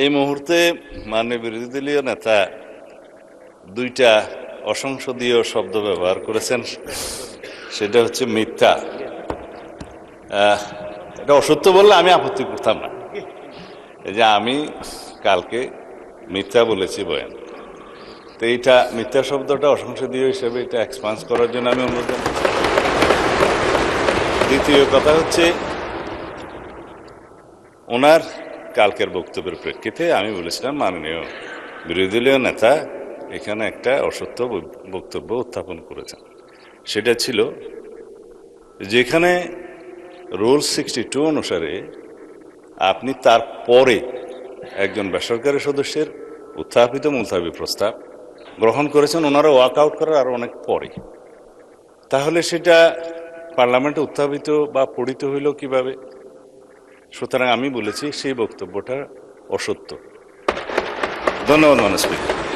এই মুহূর্তে মাননীয় বিরোধী দলীয় নেতা দুইটা অসংসদীয় শব্দ ব্যবহার করেছেন, সেটা হচ্ছে মিথ্যা। এটা অসত্য বললে আমি আপত্তি করতাম না, এই যে আমি কালকে মিথ্যা বলেছি বয়ান, তো এইটা মিথ্যা শব্দটা অসংসদীয় হিসেবে এটা এক্সপান্স করার জন্য আমি অনুরোধ জানাই। দ্বিতীয় কথা হচ্ছে, ওনার কালকের বক্তব্যের প্রেক্ষিতে আমি বলেছিলাম মাননীয় বিরোধী দলীয় নেতা এখানে একটা অসত্য বক্তব্য উত্থাপন করেছেন। সেটা ছিল যেখানে রুল 62 অনুসারে আপনি তারপরে একজন বেসরকারি সদস্যের উত্থাপিত মুলতাবি প্রস্তাব গ্রহণ করেছেন, ওনারা ওয়াক আউট করার আরো অনেক পরে, তাহলে সেটা পার্লামেন্টে উত্থাপিত বা পড়িত হইল কিভাবে? সুতরাং আমি বলেছি সেই বক্তব্যটা অসত্য। ধন্যবাদ মাননীয় স্পিকার।